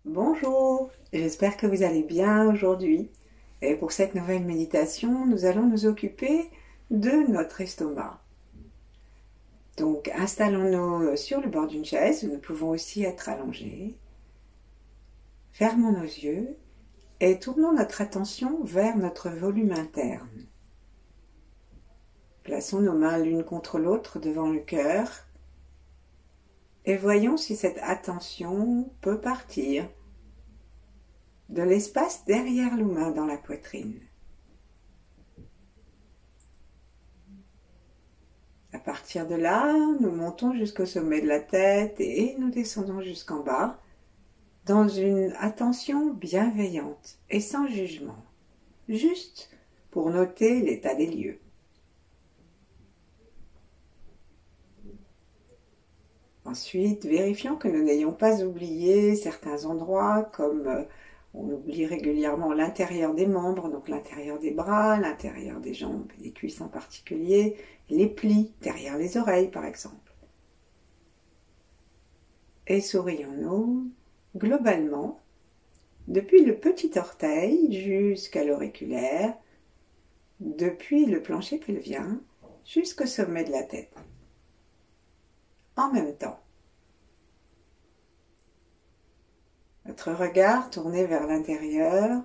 Bonjour, j'espère que vous allez bien aujourd'hui. Et pour cette nouvelle méditation, nous allons nous occuper de notre estomac. Donc installons-nous sur le bord d'une chaise, nous pouvons aussi être allongés. Fermons nos yeux et tournons notre attention vers notre volume interne. Plaçons nos mains l'une contre l'autre devant le cœur et voyons si cette attention peut partir de l'espace derrière l'humain dans la poitrine. À partir de là, nous montons jusqu'au sommet de la tête et nous descendons jusqu'en bas dans une attention bienveillante et sans jugement, juste pour noter l'état des lieux. Ensuite, vérifions que nous n'ayons pas oublié certains endroits comme on oublie régulièrement l'intérieur des membres, donc l'intérieur des bras, l'intérieur des jambes, des cuisses en particulier, les plis derrière les oreilles par exemple. Et sourions-nous globalement, depuis le petit orteil jusqu'à l'auriculaire, depuis le plancher pelvien jusqu'au sommet de la tête. En même temps. Notre regard tourné vers l'intérieur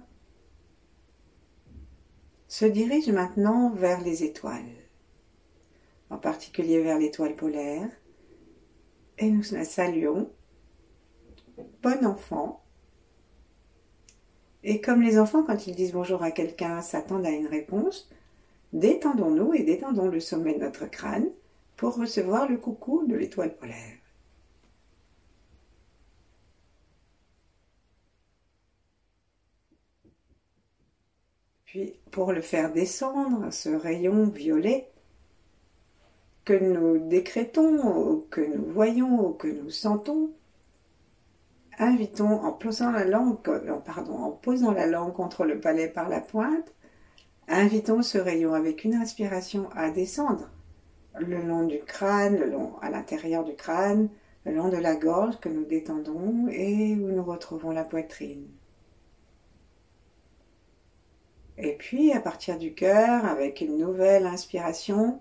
se dirige maintenant vers les étoiles, en particulier vers l'étoile polaire, et nous la saluons. Bon enfant. Et comme les enfants, quand ils disent bonjour à quelqu'un, s'attendent à une réponse, détendons-nous et détendons le sommet de notre crâne pour recevoir le coucou de l'étoile polaire. Puis, pour le faire descendre, ce rayon violet que nous décrétons, ou que nous voyons, ou que nous sentons, invitons, en posant la langue contre le palais par la pointe, invitons ce rayon avec une inspiration à descendre le long du crâne, à l'intérieur du crâne, le long de la gorge que nous détendons et où nous retrouvons la poitrine. Et puis, à partir du cœur, avec une nouvelle inspiration,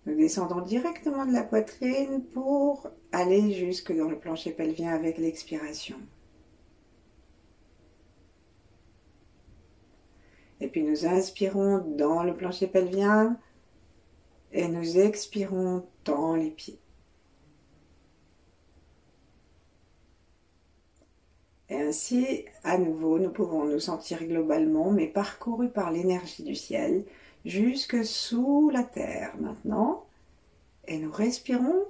nous descendons directement de la poitrine pour aller jusque dans le plancher pelvien avec l'expiration. Et puis nous inspirons dans le plancher pelvien et nous expirons dans les pieds. Et ainsi, à nouveau, nous pouvons nous sentir globalement, mais parcourus par l'énergie du ciel, jusque sous la terre maintenant. Et nous respirons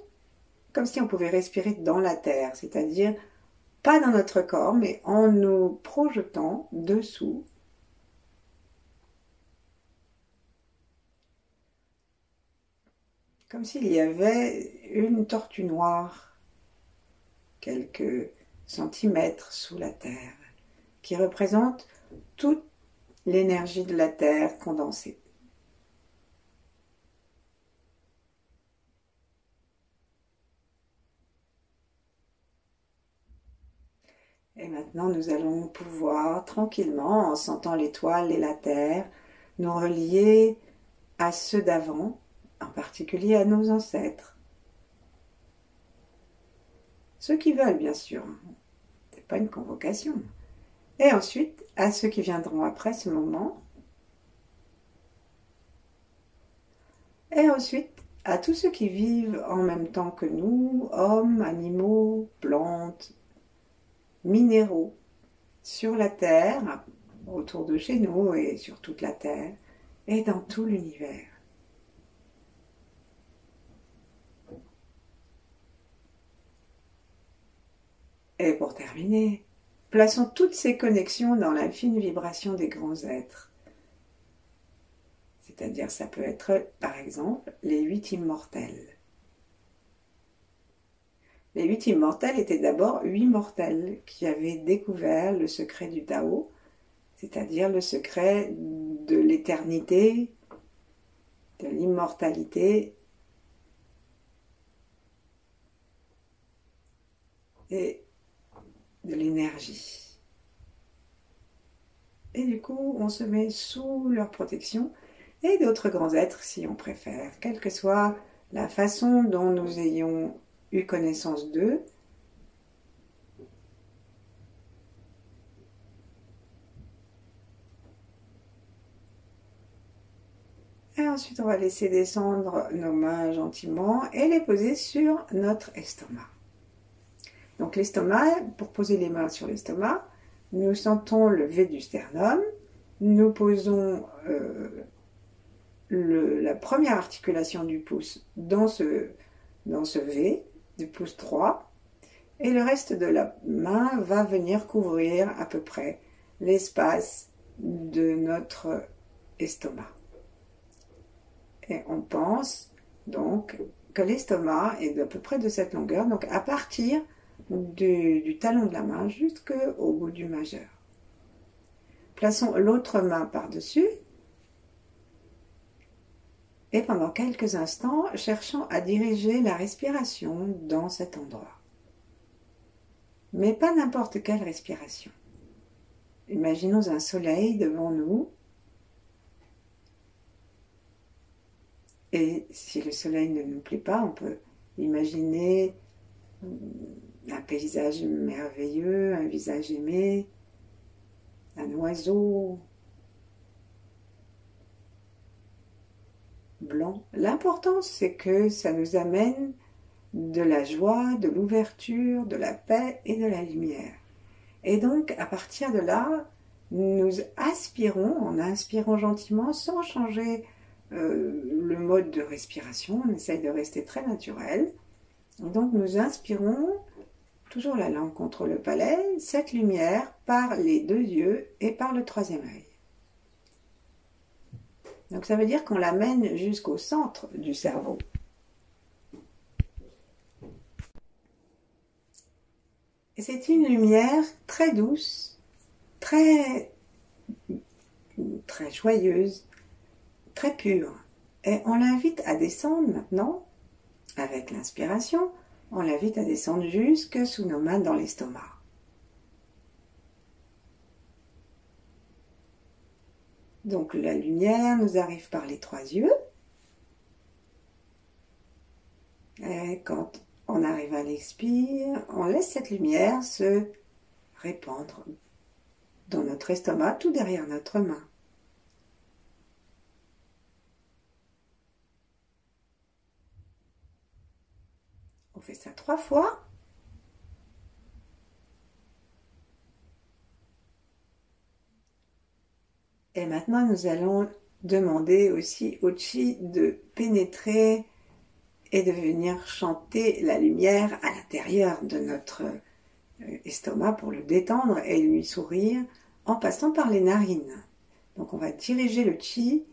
comme si on pouvait respirer dans la terre, c'est-à-dire pas dans notre corps, mais en nous projetant dessous. Comme s'il y avait une tortue noire, quelques centimètres sous la terre, qui représente toute l'énergie de la terre condensée. Et maintenant, nous allons pouvoir tranquillement, en sentant l'étoile et la terre, nous relier à ceux d'avant, en particulier à nos ancêtres. Ceux qui veulent, bien sûr, ce n'est pas une convocation. Et ensuite, à ceux qui viendront après ce moment. Et ensuite, à tous ceux qui vivent en même temps que nous, hommes, animaux, plantes, minéraux, sur la Terre, autour de chez nous et sur toute la Terre, et dans tout l'univers. Et pour terminer, plaçons toutes ces connexions dans la fine vibration des grands êtres. C'est-à-dire, ça peut être, par exemple, les 8 immortels. Les 8 immortels étaient d'abord 8 mortels qui avaient découvert le secret du Tao, c'est-à-dire le secret de l'éternité, de l'immortalité et de l'énergie. Et du coup, on se met sous leur protection et d'autres grands êtres si on préfère, quelle que soit la façon dont nous ayons eu connaissance d'eux. Et ensuite, on va laisser descendre nos mains gentiment et les poser sur notre estomac. Donc l'estomac, pour poser les mains sur l'estomac, nous sentons le V du sternum, nous posons la première articulation du pouce dans ce V, du pouce 3, et le reste de la main va venir couvrir à peu près l'espace de notre estomac. Et on pense donc que l'estomac est d'à peu près de cette longueur, donc à partir du talon de la main jusqu'au bout du majeur. Plaçons l'autre main par-dessus et pendant quelques instants, cherchons à diriger la respiration dans cet endroit. Mais pas n'importe quelle respiration. Imaginons un soleil devant nous. Et si le soleil ne nous plaît pas, on peut imaginer un paysage merveilleux, un visage aimé, un oiseau blanc. L'important, c'est que ça nous amène de la joie, de l'ouverture, de la paix et de la lumière. Et donc, à partir de là, nous aspirons, en inspirant gentiment, sans changer le mode de respiration, on essaye de rester très naturel. Donc nous inspirons, toujours la langue contre le palais, cette lumière par les deux yeux et par le troisième œil. Donc ça veut dire qu'on l'amène jusqu'au centre du cerveau. Et c'est une lumière très douce, très joyeuse, très pure. Et on l'invite à descendre maintenant, avec l'inspiration, on l'invite à descendre jusque sous nos mains dans l'estomac. Donc la lumière nous arrive par les trois yeux. Et quand on arrive à l'expire, on laisse cette lumière se répandre dans notre estomac, tout derrière notre main. On fait ça 3 fois. Et maintenant, nous allons demander aussi au chi de pénétrer et de venir chanter la lumière à l'intérieur de notre estomac pour le détendre et lui sourire en passant par les narines. Donc on va diriger le chi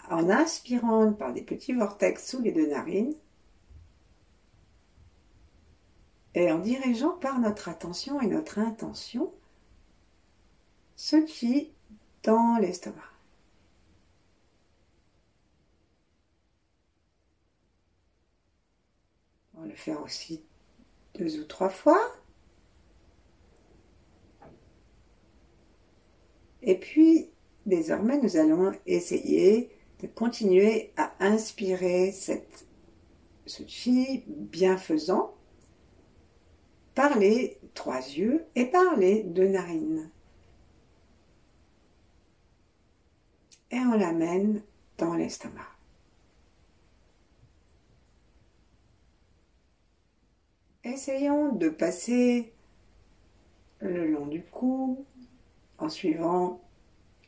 en inspirant par des petits vortex sous les deux narines et en dirigeant par notre attention et notre intention ce chi dans l'estomac. On va le faire aussi 2 ou 3 fois. Et puis, désormais, nous allons essayer de continuer à inspirer ce chi bienfaisant par les 3 yeux et par les 2 narines. Et on l'amène dans l'estomac. Essayons de passer le long du cou, en suivant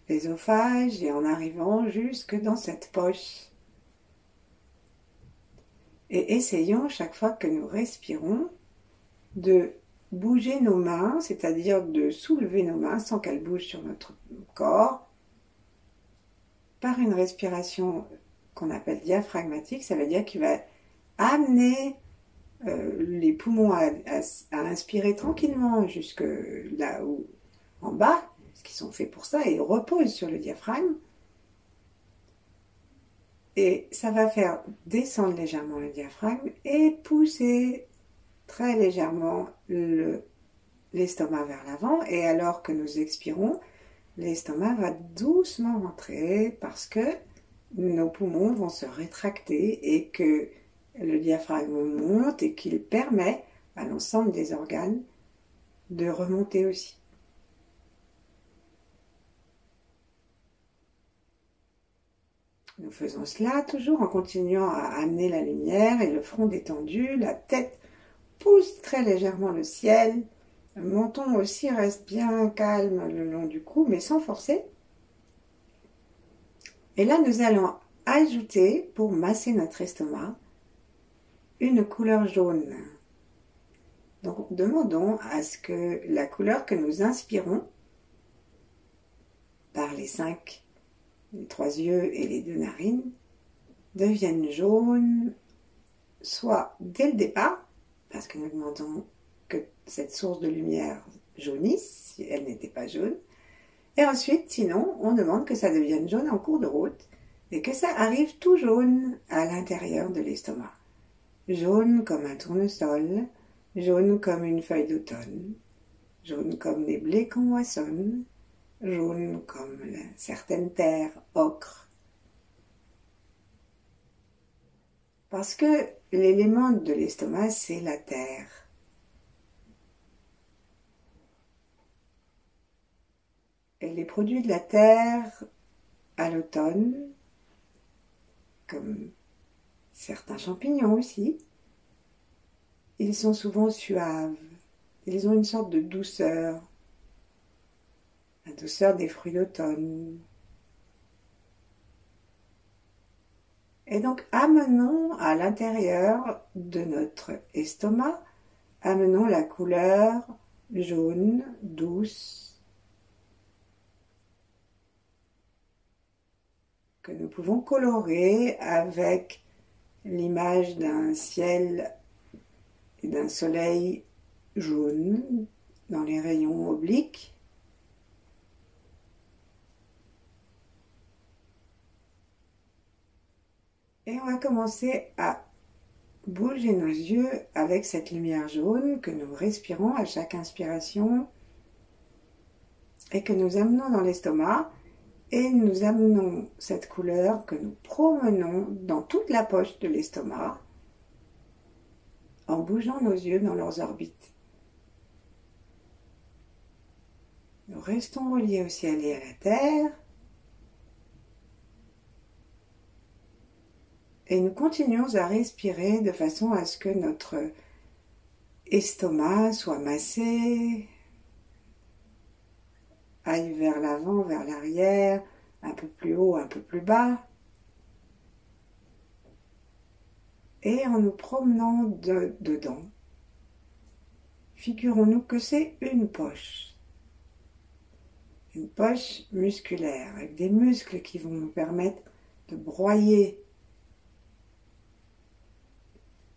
l'ésophage et en arrivant jusque dans cette poche. Et essayons, chaque fois que nous respirons, de bouger nos mains, c'est-à-dire de soulever nos mains sans qu'elles bougent sur notre corps, par une respiration qu'on appelle diaphragmatique. Ça veut dire qu'il va amener les poumons à inspirer tranquillement jusque là où, en bas, parce qu'ils sont faits pour ça, et ils reposent sur le diaphragme. Et ça va faire descendre légèrement le diaphragme et pousser très légèrement le l'estomac vers l'avant et alors que nous expirons, l'estomac va doucement rentrer parce que nos poumons vont se rétracter et que le diaphragme monte et qu'il permet à l'ensemble des organes de remonter aussi. Nous faisons cela toujours en continuant à amener la lumière et le front détendu, la tête pousse très légèrement le ciel, le menton aussi reste bien calme le long du cou mais sans forcer. Et là nous allons ajouter, pour masser notre estomac, une couleur jaune. Donc demandons à ce que la couleur que nous inspirons par les 3 yeux et les 2 narines devienne jaune, soit dès le départ, parce que nous demandons que cette source de lumière jaunisse, si elle n'était pas jaune, et ensuite, sinon, on demande que ça devienne jaune en cours de route, et que ça arrive tout jaune à l'intérieur de l'estomac. Jaune comme un tournesol, jaune comme une feuille d'automne, jaune comme les blés qu'on moissonne, jaune comme certaines terres ocre. Parce que l'élément de l'estomac, c'est la terre. Et les produits de la terre à l'automne, comme certains champignons aussi, ils sont souvent suaves. Ils ont une sorte de douceur, la douceur des fruits d'automne. Et donc, amenons à l'intérieur de notre estomac, amenons la couleur jaune, douce, que nous pouvons colorer avec l'image d'un ciel et d'un soleil jaune dans les rayons obliques. Et on va commencer à bouger nos yeux avec cette lumière jaune que nous respirons à chaque inspiration et que nous amenons dans l'estomac. Et nous amenons cette couleur que nous promenons dans toute la poche de l'estomac en bougeant nos yeux dans leurs orbites. Nous restons reliés au ciel et à la terre. Et nous continuons à respirer de façon à ce que notre estomac soit massé, aille vers l'avant, vers l'arrière, un peu plus haut, un peu plus bas. Et en nous promenant dedans, figurons-nous que c'est une poche musculaire, avec des muscles qui vont nous permettre de broyer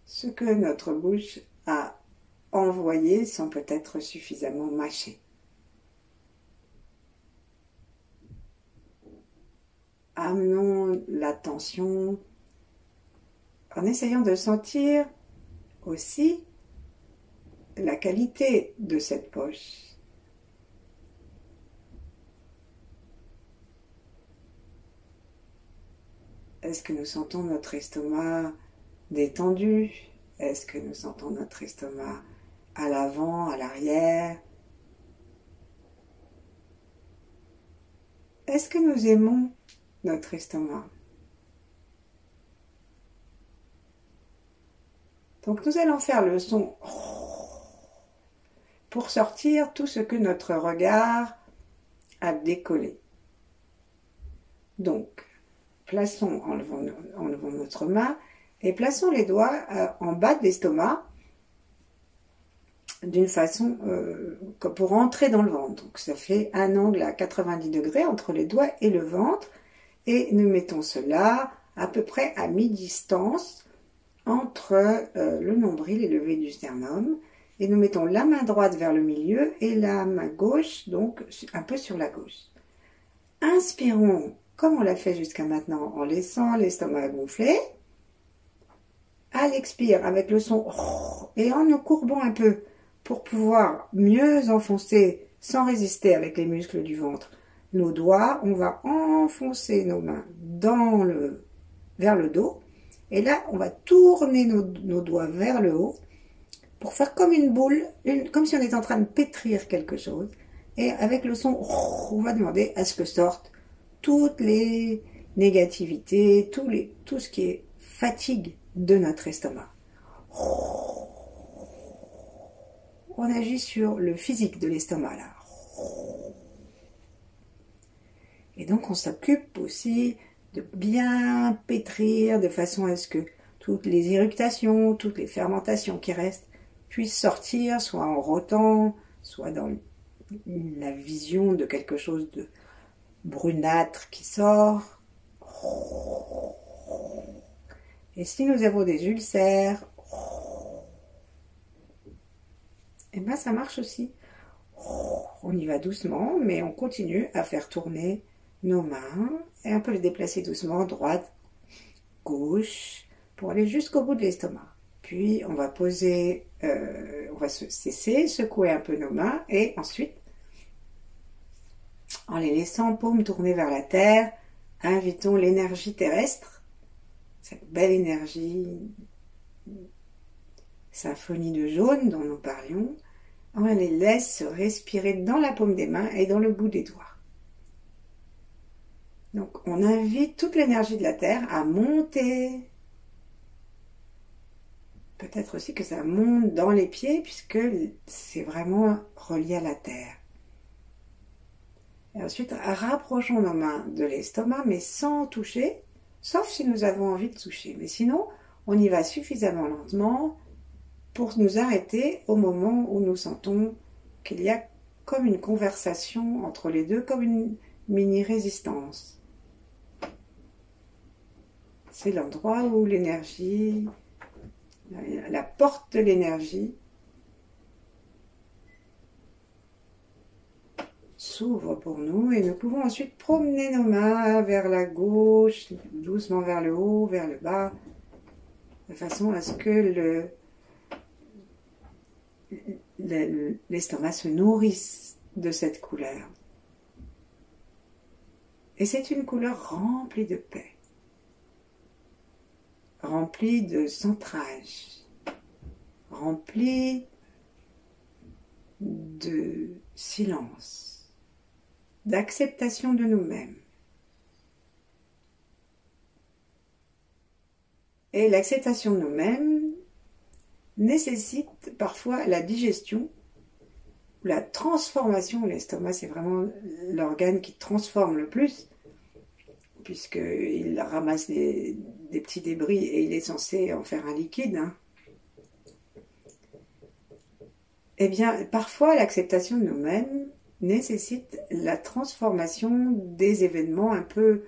ce que notre bouche a envoyé sans peut-être suffisamment mâcher. Amenons l'attention en essayant de sentir aussi la qualité de cette poche. Est-ce que nous sentons notre estomac détendu? Est-ce que nous sentons notre estomac à l'avant, à l'arrière? Est-ce que nous aimons notre estomac? Donc nous allons faire le son pour sortir tout ce que notre regard a décollé. Donc, enlevons notre main et plaçons les doigts en bas de l'estomac d'une façon pour entrer dans le ventre. Donc ça fait un angle à 90 degrés entre les doigts et le ventre. Et nous mettons cela à peu près à mi-distance entre le nombril et le V du sternum. Et nous mettons la main droite vers le milieu et la main gauche, donc un peu sur la gauche. Inspirons, comme on l'a fait jusqu'à maintenant, en laissant l'estomac gonfler. À l'expire, avec le son et en nous courbant un peu pour pouvoir mieux enfoncer sans résister avec les muscles du ventre nos doigts, on va enfoncer nos mains vers le dos. Et là, on va tourner nos doigts vers le haut pour faire comme une boule, comme si on était en train de pétrir quelque chose. Et avec le son, on va demander à ce que sortent toutes les négativités, tout ce qui est fatigue de notre estomac. On agit sur le physique de l'estomac là. Et donc on s'occupe aussi de bien pétrir de façon à ce que toutes les irritations, toutes les fermentations qui restent puissent sortir, soit en rotant, soit dans la vision de quelque chose de brunâtre qui sort. Et si nous avons des ulcères, et bien ça marche aussi. On y va doucement, mais on continue à faire tourner nos mains et un peu les déplacer doucement, droite, gauche, pour aller jusqu'au bout de l'estomac. Puis on va poser, on va se cesser, secouer un peu nos mains et ensuite, en les laissant paumes tournées vers la terre, invitons l'énergie terrestre, cette belle énergie, symphonie de jaune dont nous parlions, on les laisse se respirer dans la paume des mains et dans le bout des doigts. Donc on invite toute l'énergie de la terre à monter. Peut-être aussi que ça monte dans les pieds puisque c'est vraiment relié à la terre. Et ensuite, rapprochons nos mains de l'estomac, mais sans toucher, sauf si nous avons envie de toucher. Mais sinon, on y va suffisamment lentement pour nous arrêter au moment où nous sentons qu'il y a comme une conversation entre les deux, comme une mini-résistance. C'est l'endroit où l'énergie, la porte de l'énergie, s'ouvre pour nous et nous pouvons ensuite promener nos mains vers la gauche, doucement vers le haut, vers le bas, de façon à ce que l'estomac se nourrisse de cette couleur. Et c'est une couleur remplie de paix, remplie de centrage, remplie de silence, d'acceptation de nous-mêmes. Et l'acceptation de nous-mêmes nécessite parfois la digestion, la transformation. L'estomac, c'est vraiment l'organe qui transforme le plus, puisqu'il ramasse des petits débris et il est censé en faire un liquide. Eh bien, parfois, l'acceptation de nous-mêmes nécessite la transformation des événements un peu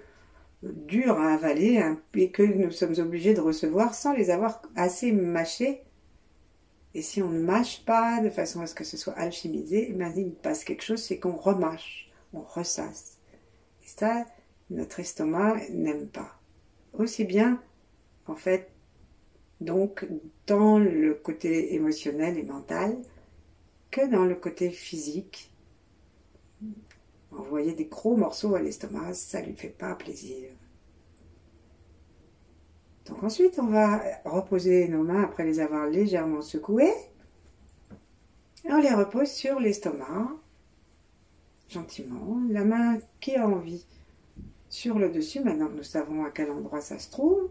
durs à avaler et que nous sommes obligés de recevoir sans les avoir assez mâchés. Et si on ne mâche pas de façon à ce que ce soit alchimisé, eh bien, il passe quelque chose, c'est qu'on remâche, on ressasse. Et ça, notre estomac n'aime pas. Aussi bien, en fait, donc, dans le côté émotionnel et mental, que dans le côté physique. Envoyer des gros morceaux à l'estomac, ça ne lui fait pas plaisir. Donc ensuite, on va reposer nos mains après les avoir légèrement secouées. Et on les repose sur l'estomac, gentiment. La main qui a envie sur le dessus, maintenant que nous savons à quel endroit ça se trouve.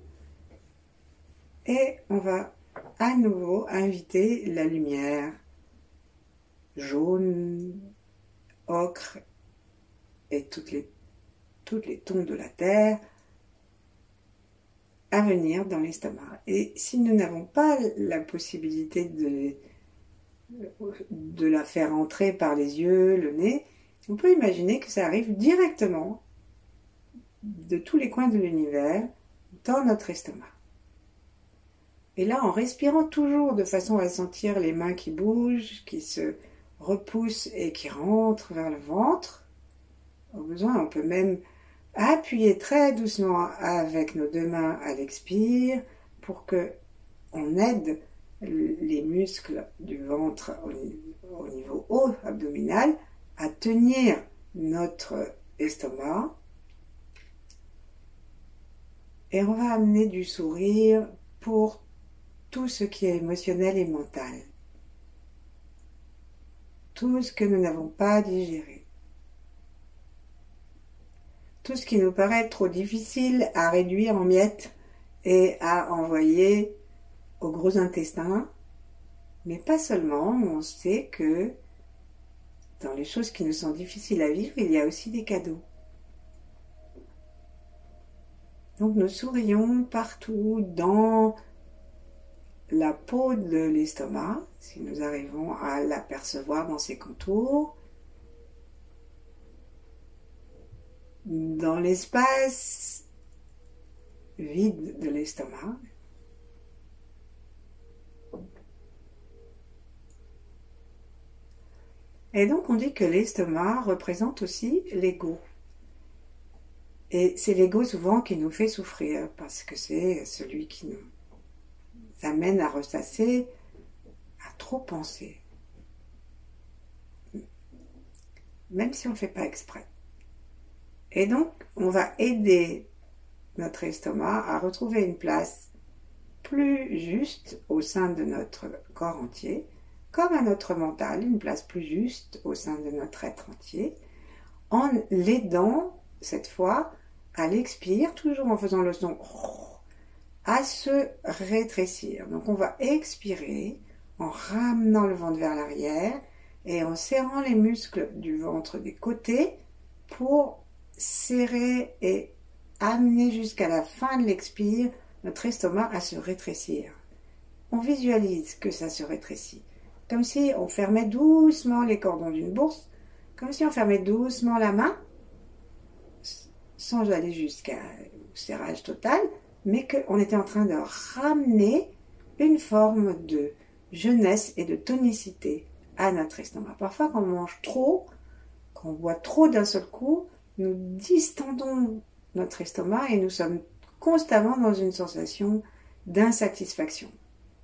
Et on va à nouveau inviter la lumière jaune, ocre et toutes les tons de la terre à venir dans l'estomac. Et si nous n'avons pas la possibilité de la faire entrer par les yeux, le nez, on peut imaginer que ça arrive directement de tous les coins de l'univers dans notre estomac. Et là, en respirant toujours de façon à sentir les mains qui bougent, qui se repoussent et qui rentrent vers le ventre, au besoin, on peut même appuyer très doucement avec nos deux mains à l'expire pour que on aide les muscles du ventre au niveau haut abdominal à tenir notre estomac. Et on va amener du sourire pour tout ce qui est émotionnel et mental. Tout ce que nous n'avons pas digéré. Tout ce qui nous paraît trop difficile à réduire en miettes et à envoyer au gros intestin. Mais pas seulement, on sait que dans les choses qui nous sont difficiles à vivre, il y a aussi des cadeaux. Donc nous sourions partout dans la peau de l'estomac, si nous arrivons à l'apercevoir dans ses contours, dans l'espace vide de l'estomac. Et donc on dit que l'estomac représente aussi l'ego. Et c'est l'ego souvent qui nous fait souffrir, parce que c'est celui qui nous amène à ressasser, à trop penser. Même si on ne fait pas exprès. Et donc, on va aider notre estomac à retrouver une place plus juste au sein de notre corps entier, comme à notre mental, une place plus juste au sein de notre être entier, en l'aidant, cette fois, à l'expire, toujours en faisant le son, à se rétrécir. Donc on va expirer en ramenant le ventre vers l'arrière et en serrant les muscles du ventre des côtés pour serrer et amener jusqu'à la fin de l'expire notre estomac à se rétrécir. On visualise que ça se rétrécit, comme si on fermait doucement les cordons d'une bourse, comme si on fermait doucement la main, sans aller jusqu'au serrage total, mais qu'on était en train de ramener une forme de jeunesse et de tonicité à notre estomac. Parfois, quand on mange trop, quand on boit trop d'un seul coup, nous distendons notre estomac et nous sommes constamment dans une sensation d'insatisfaction.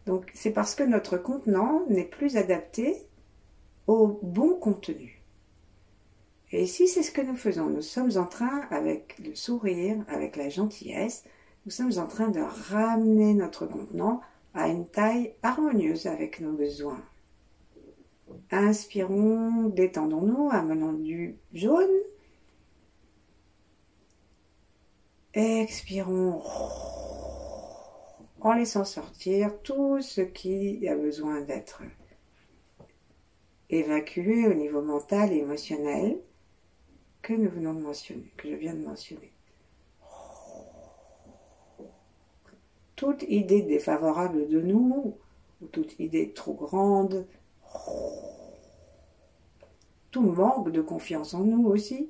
Donc, c'est parce que notre contenant n'est plus adapté au bon contenu. Et ici, c'est ce que nous faisons. Nous sommes en train, avec le sourire, avec la gentillesse, nous sommes en train de ramener notre contenant à une taille harmonieuse avec nos besoins. Inspirons, détendons-nous, amenons du jaune. Expirons en laissant sortir tout ce qui a besoin d'être évacué au niveau mental et émotionnel que nous venons de mentionner, que je viens de mentionner. Toute idée défavorable de nous, ou toute idée trop grande, tout manque de confiance en nous aussi,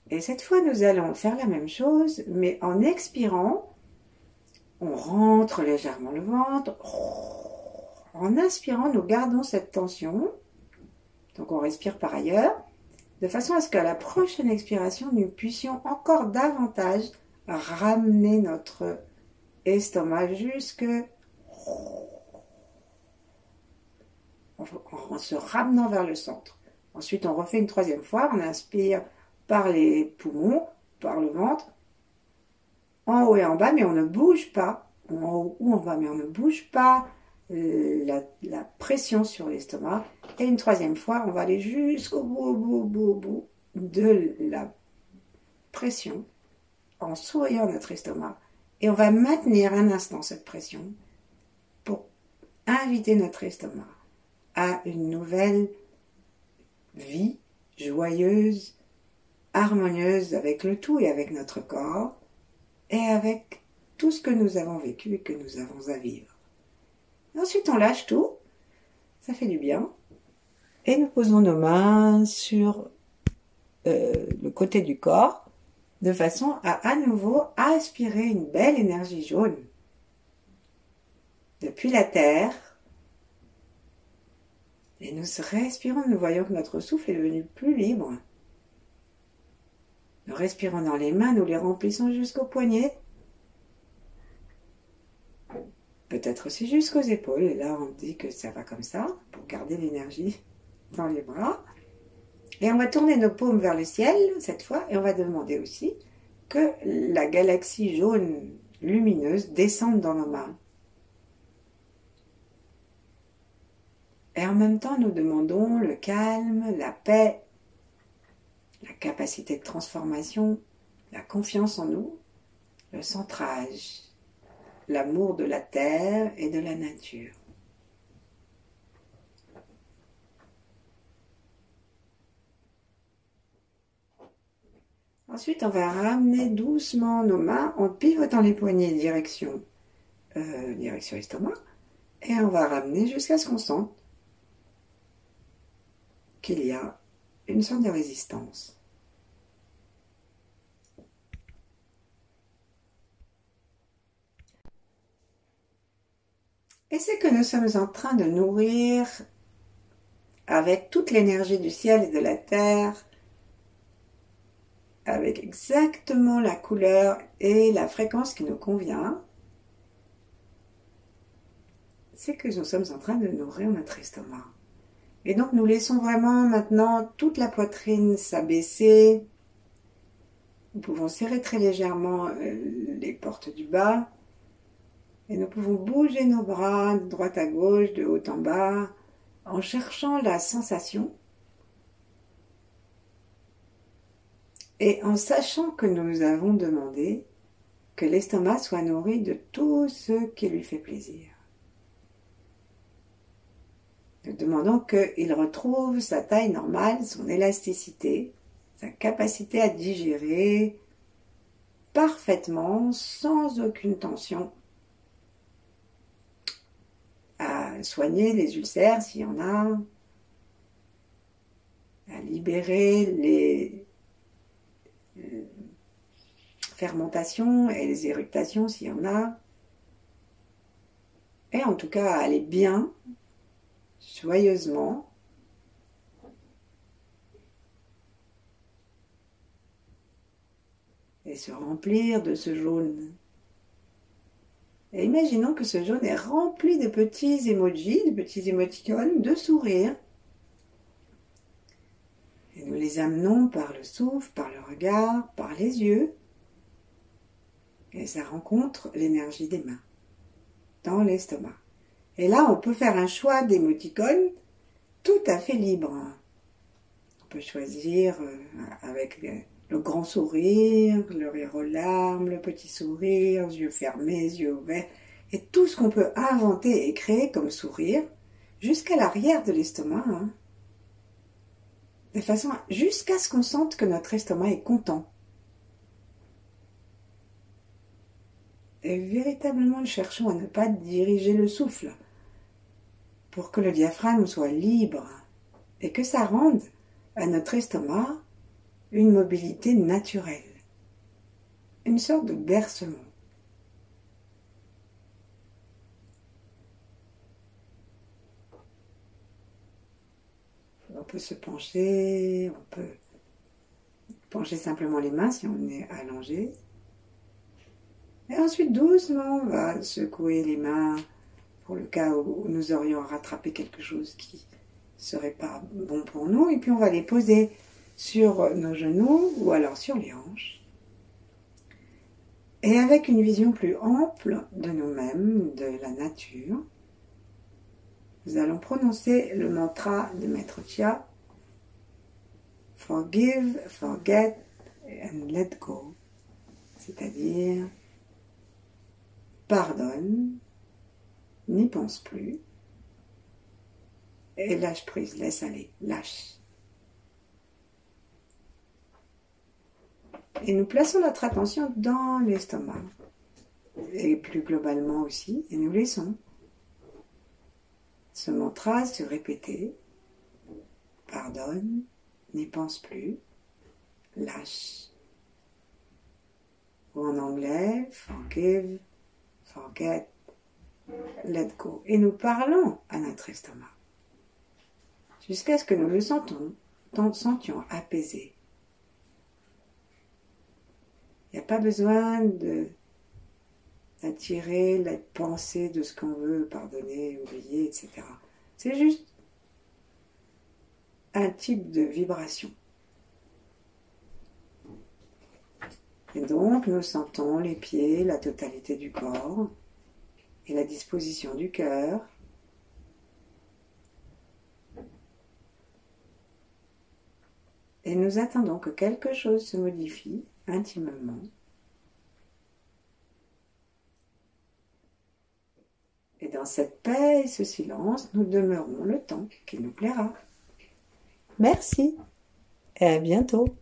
et cette fois nous allons faire la même chose, mais en expirant, on rentre légèrement le ventre. En inspirant, nous gardons cette tension. Donc on respire par ailleurs, de façon à ce qu'à la prochaine expiration, nous puissions encore davantage ramener notre estomac jusque en se ramenant vers le centre. Ensuite, on refait une troisième fois. On inspire par les poumons, par le ventre, en haut et en bas, mais on ne bouge pas. En haut ou en bas, mais on ne bouge pas la pression sur l'estomac. Et une troisième fois, on va aller jusqu'au bout de la pression en souriant notre estomac. Et on va maintenir un instant cette pression pour inviter notre estomac à une nouvelle vie joyeuse, harmonieuse avec le tout et avec notre corps et avec tout ce que nous avons vécu et que nous avons à vivre. Ensuite, on lâche tout, ça fait du bien, et nous posons nos mains sur le côté du corps, de façon à nouveau aspirer une belle énergie jaune depuis la terre. Et nous respirons, nous voyons que notre souffle est devenu plus libre. Nous respirons dans les mains, nous les remplissons jusqu'aux poignets. peut-être aussi jusqu'aux épaules. Et là, on dit que ça va comme ça, pour garder l'énergie dans les bras. Et on va tourner nos paumes vers le ciel, cette fois, et on va demander aussi que la galaxie jaune lumineuse descende dans nos mains. Et en même temps, nous demandons le calme, la paix, la capacité de transformation, la confiance en nous, le centrage, l'amour de la terre et de la nature. Ensuite, on va ramener doucement nos mains en pivotant les poignets direction estomac. Et on va ramener jusqu'à ce qu'on sente qu'il y a une sorte de résistance. Et c'est que nous sommes en train de nourrir avec toute l'énergie du ciel et de la terre, avec exactement la couleur et la fréquence qui nous convient, c'est que nous sommes en train de nourrir notre estomac. Et donc nous laissons vraiment maintenant toute la poitrine s'abaisser. Nous pouvons serrer très légèrement les portes du bas. Et nous pouvons bouger nos bras de droite à gauche, de haut en bas, en cherchant la sensation. Et en sachant que nous avons demandé que l'estomac soit nourri de tout ce qui lui fait plaisir. Nous demandons qu'il retrouve sa taille normale, son élasticité, sa capacité à digérer parfaitement, sans aucune tension, à soigner les ulcères s'il y en a, à libérer les fermentations et les éructations s'il y en a, et en tout cas à aller bien, joyeusement, et se remplir de ce jaune. Et imaginons que ce jaune est rempli de petits emojis, de petits émoticônes, de sourires. Et nous les amenons par le souffle, par le regard, par les yeux. Et ça rencontre l'énergie des mains, dans l'estomac. Et là, on peut faire un choix d'émoticônes tout à fait libre. On peut choisir avec le grand sourire, le rire aux larmes, le petit sourire, yeux fermés, yeux ouverts, et tout ce qu'on peut inventer et créer comme sourire, jusqu'à l'arrière de l'estomac, de façon jusqu'à ce qu'on sente que notre estomac est content. Et véritablement, nous cherchons à ne pas diriger le souffle, pour que le diaphragme soit libre, et que ça rende à notre estomac une mobilité naturelle, une sorte de bercement. On peut se pencher, on peut pencher simplement les mains si on est allongé. Et ensuite, doucement, on va secouer les mains pour le cas où nous aurions rattrapé quelque chose qui ne serait pas bon pour nous. Et puis, on va les poser sur nos genoux ou alors sur les hanches. Et avec une vision plus ample de nous-mêmes, de la nature, nous allons prononcer le mantra de Maître Chia. Forgive, forget and let go. C'est-à-dire, pardonne, n'y pense plus, et lâche prise, laisse aller, lâche. Et nous plaçons notre attention dans l'estomac, et plus globalement aussi, et nous laissons ce mantra se répéter. Pardonne, n'y pense plus, lâche. Ou en anglais, forgive, forget, let go. Et nous parlons à notre estomac, jusqu'à ce que nous le sentions apaisé. Il n'y a pas besoin de attirer la pensée de ce qu'on veut pardonner, oublier, etc. C'est juste un type de vibration. Et donc, nous sentons les pieds, la totalité du corps et la disposition du cœur. Et nous attendons que quelque chose se modifie intimement. Et dans cette paix et ce silence, nous demeurons le temps qui nous plaira. Merci et à bientôt.